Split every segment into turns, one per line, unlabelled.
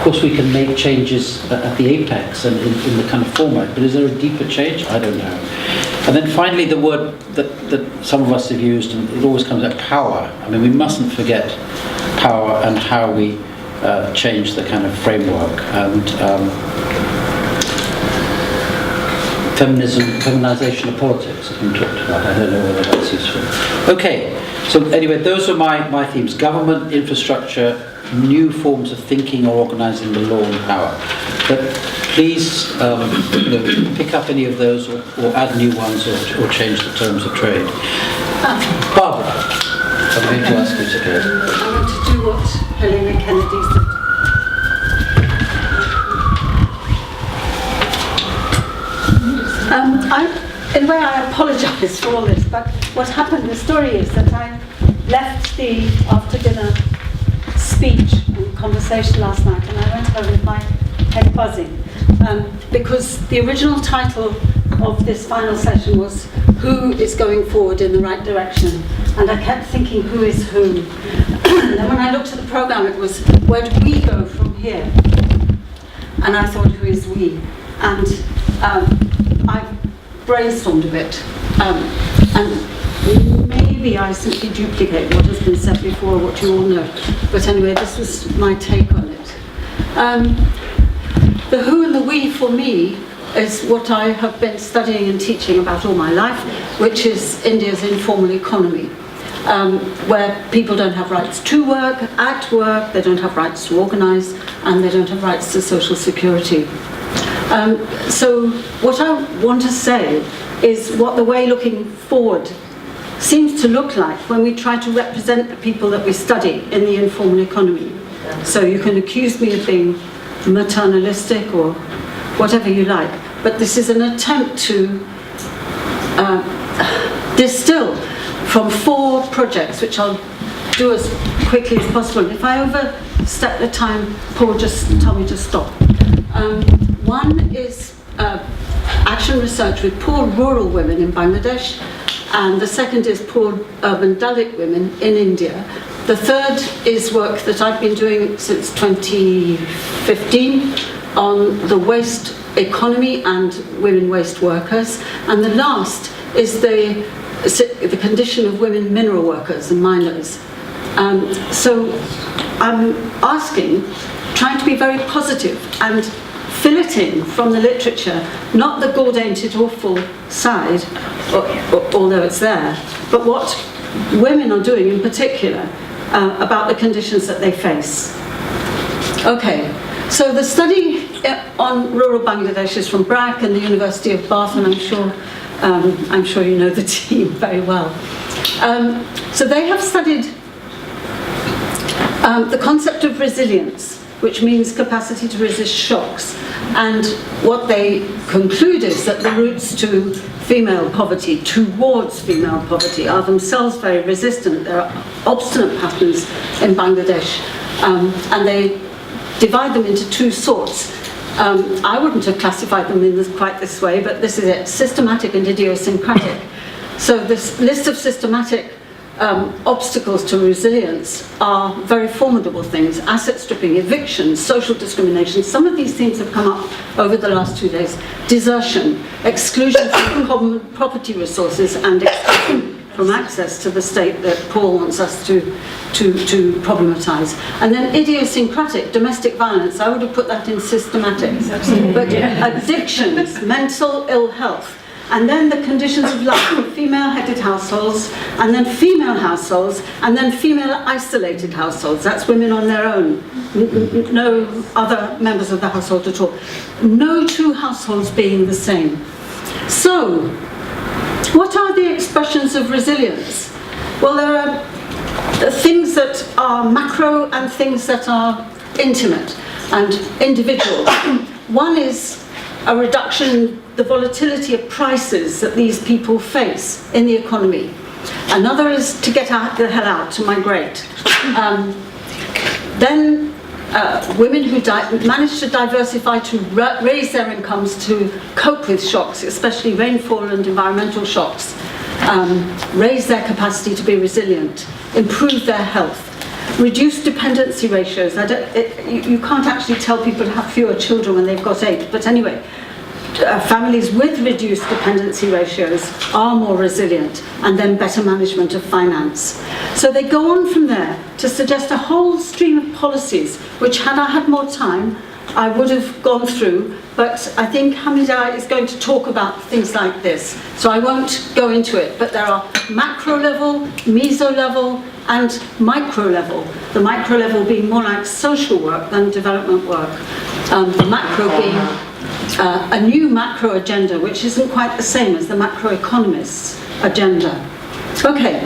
course, we can make changes at the apex and in the kind of format, but is there a deeper change? I don't know. And then finally, the word that some of us have used, and it always comes up, power. I mean, we mustn't forget power and how we change the kind of framework. And feminization of politics has been talked about. I don't know whether that's useful. Okay, so anyway, those are my themes: government, infrastructure, new forms of thinking or organising the law and power. But please pick up any of those or add new ones or change the terms of trade. Barbara, I'm going to ask you to go.
I want to do what Helena Kennedy said. In a way, I apologise for all this, but what happened, the story is that I left the after-dinner speech and conversation last night, and I went home with my head buzzing, because the original title of this final session was "Who is going forward in the right direction?" And I kept thinking, who is whom? And then when I looked at the programme, it was, where do we go from here? And I thought, who is we? And I brainstormed a bit, and maybe I simply duplicate what has been said before, what you all know. But anyway, this was my take on it. The who and the we for me is what I have been studying and teaching about all my life, which is India's informal economy, where people don't have rights to work, at work, they don't have rights to organise, and they don't have rights to social security. So what I want to say is what the way looking forward seems to look like when we try to represent the people that we study in the informal economy. So you can accuse me of being maternalistic or whatever you like, but this is an attempt to distill from 4 projects, which I'll do as quickly as possible. If I overstep the time, Paul, just tell me to stop. One is action research with poor rural women in Bangladesh, and the second is poor urban Dalit women in India. The third is work that I've been doing since 2015 on the waste economy and women waste workers, and the last is the condition of women mineral workers and miners. So I'm trying to be very positive and filleting from the literature, not the gore-dainted awful side, although it's there, but what women are doing in particular about the conditions that they face. Okay, so the study on rural Bangladesh is from BRAC and the University of Bath, and I'm sure you know the team very well. So they have studied the concept of resilience, which means capacity to resist shocks. And what they conclude is that the routes to female poverty, towards female poverty, are themselves very resistant. There are obstinate patterns in Bangladesh, and they divide them into 2 sorts. I wouldn't have classified them in quite this way, but this is it: systematic and idiosyncratic. So this list of systematic obstacles to resilience are very formidable things: asset stripping, evictions, social discrimination. Some of these themes have come up over the last 2 days: desertion, exclusion from common property resources, and exclusion from access to the state that Paul wants us to problematise. And then idiosyncratic, domestic violence. I would have put that in systematic. But addictions, mental ill health. And then the conditions of life for female-headed households, and then female households, and then female isolated households. That's women on their own, no other members of the household at all. No 2 households being the same. So, what are the expressions of resilience? Well, there are things that are macro and things that are intimate and individual. One is a reduction in the volatility of prices that these people face in the economy. Another is to get the hell out, to migrate. Then women who manage to diversify, to raise their incomes to cope with shocks, especially rainfall and environmental shocks, raise their capacity to be resilient, improve their health. Reduced dependency ratios. You can't actually tell people to have fewer children when they've got 8, but anyway, families with reduced dependency ratios are more resilient, and then better management of finance. So they go on from there to suggest a whole stream of policies, which had I had more time, I would have gone through, but I think Hamida is going to talk about things like this, so I won't go into it, but there are macro level, meso level, and micro level. The micro level being more like social work than development work. The macro being a new macro agenda, which isn't quite the same as the macroeconomists' agenda. Okay,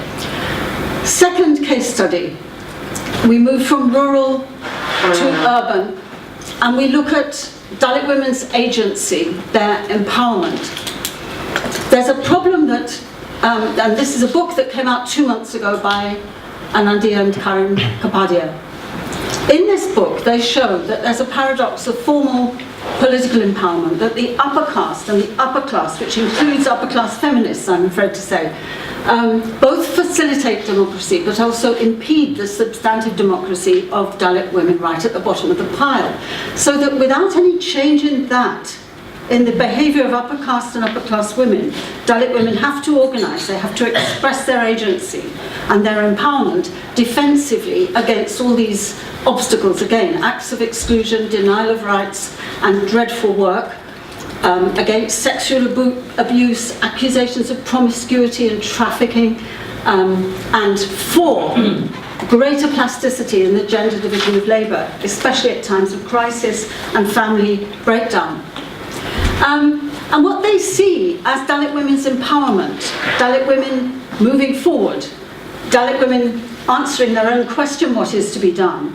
second case study. We move from rural to urban, and we look at Dalit women's agency, their empowerment. There's a problem that, and this is a book that came out 2 months ago by Anandi and Karim Kapadia. In this book, they show that there's a paradox of formal political empowerment, that the upper caste and the upper class, which includes upper class feminists, I'm afraid to say, both facilitate democracy but also impede the substantive democracy of Dalit women right at the bottom of the pile. So that without any change in that, in the behaviour of upper caste and upper class women, Dalit women have to organise, they have to express their agency and their empowerment defensively against all these obstacles, again, acts of exclusion, denial of rights, and dreadful work, against sexual abuse, accusations of promiscuity and trafficking, and for greater plasticity in the gender division of labour, especially at times of crisis and family breakdown. And what they see as Dalit women's empowerment, Dalit women moving forward, Dalit women answering their own question, what is to be done,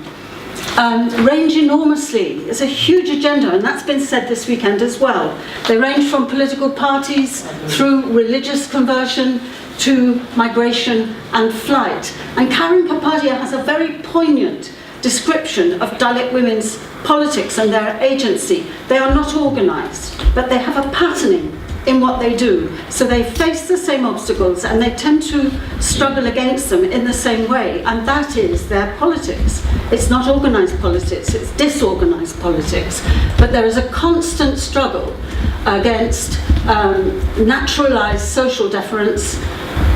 range enormously. It's a huge agenda, and that's been said this weekend as well. They range from political parties through religious conversion to migration and flight. And Karim Kapadia has a very poignant description of Dalit women's politics and their agency. They are not organised, but they have a patterning in what they do. So they face the same obstacles and they tend to struggle against them in the same way, and that is their politics. It's not organised politics, it's disorganised politics. But there is a constant struggle against naturalised social deference,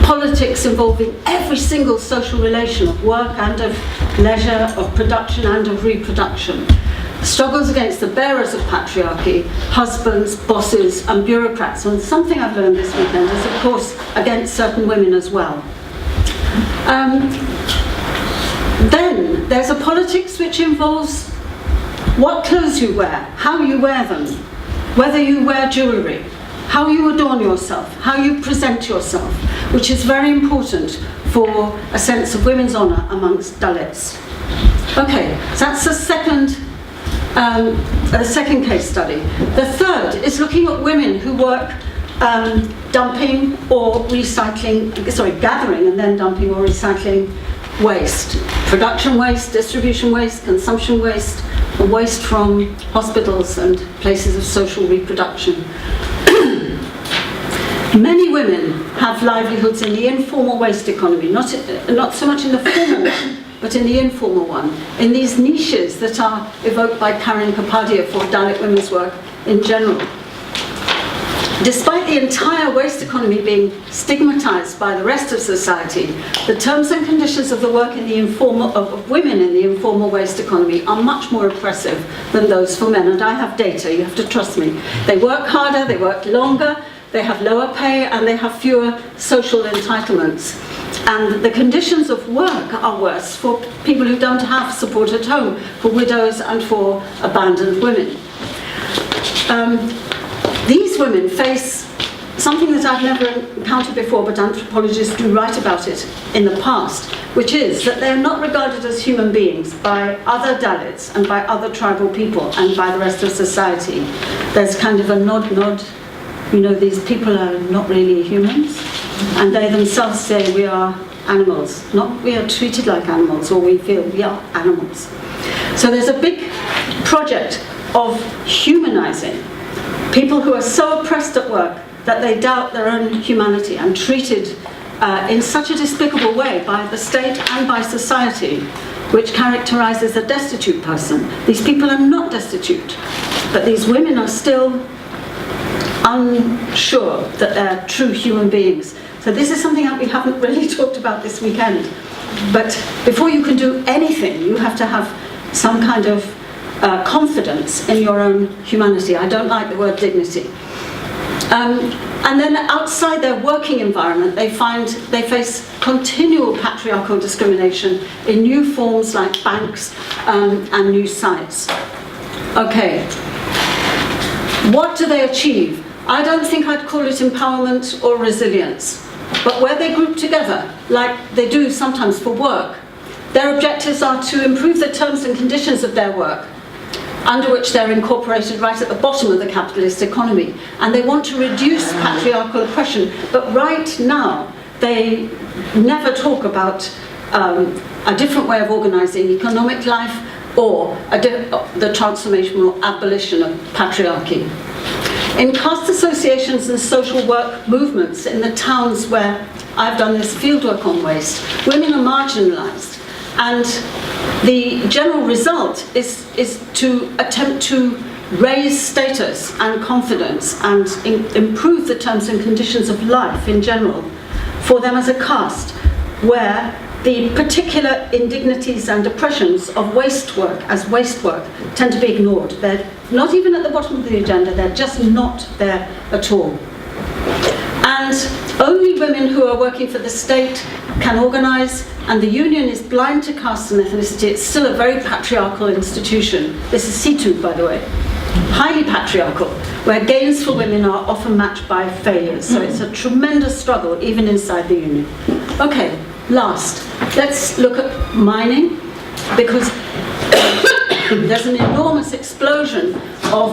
politics involving every single social relation of work and of leisure, of production and of reproduction. Struggles against the bearers of patriarchy, husbands, bosses and bureaucrats. And something I've learned this weekend is, of course, against certain women as well. Then there's a politics which involves what clothes you wear, how you wear them, whether you wear jewellery, how you adorn yourself, how you present yourself, which is very important for a sense of women's honour amongst Dalits. Okay, so that's the second case study. The third is looking at women who work dumping or recycling, gathering and then dumping or recycling waste. Production waste, distribution waste, consumption waste, or waste from hospitals and places of social reproduction. Many women have livelihoods in the informal waste economy, not so much in the formal one, but in the informal one, in these niches that are evoked by Karim Kapadia for Dalit women's work in general. Despite the entire waste economy being stigmatised by the rest of society, the terms and conditions of the work in the of women in the informal waste economy are much more oppressive than those for men. And I have data, you have to trust me. They work harder, they work longer, they have lower pay, and they have fewer social entitlements. And the conditions of work are worse for people who don't have support at home, for widows and for abandoned women. These women face something that I've never encountered before, but anthropologists do write about it in the past, which is that they're not regarded as human beings by other Dalits and by other tribal people and by the rest of society. There's kind of a nod, you know, these people are not really humans, and they themselves say we are animals, not we are treated like animals, or we feel we are animals. So there's a big project of humanizing people who are so oppressed at work that they doubt their own humanity and treated in such a despicable way by the state and by society which characterises a destitute person. These people are not destitute, but these women are still unsure that they're true human beings. So this is something that we haven't really talked about this weekend. But before you can do anything, you have to have some kind of confidence in your own humanity. I don't like the word dignity. And then outside their working environment, they face continual patriarchal discrimination in new forms like banks and news sites. Okay, what do they achieve? I don't think I'd call it empowerment or resilience, but where they group together, like they do sometimes for work, their objectives are to improve the terms and conditions of their work, under which they're incorporated right at the bottom of the capitalist economy. And they want to reduce patriarchal oppression. But right now, they never talk about a different way of organising economic life or the transformational abolition of patriarchy. In caste associations and social work movements in the towns where I've done this fieldwork on waste, women are marginalised. And the general result is to attempt to raise status and confidence and improve the terms and conditions of life in general for them as a caste, where the particular indignities and oppressions of waste work tend to be ignored. They're not even at the bottom of the agenda, they're just not there at all. And only women who are working for the state can organise, and the union is blind to caste and ethnicity. It's still a very patriarchal institution. This is Situ, by the way. Highly patriarchal, where gains for women are often matched by failures. So it's a tremendous struggle, even inside the union. Okay, last, let's look at mining, because there's an enormous explosion of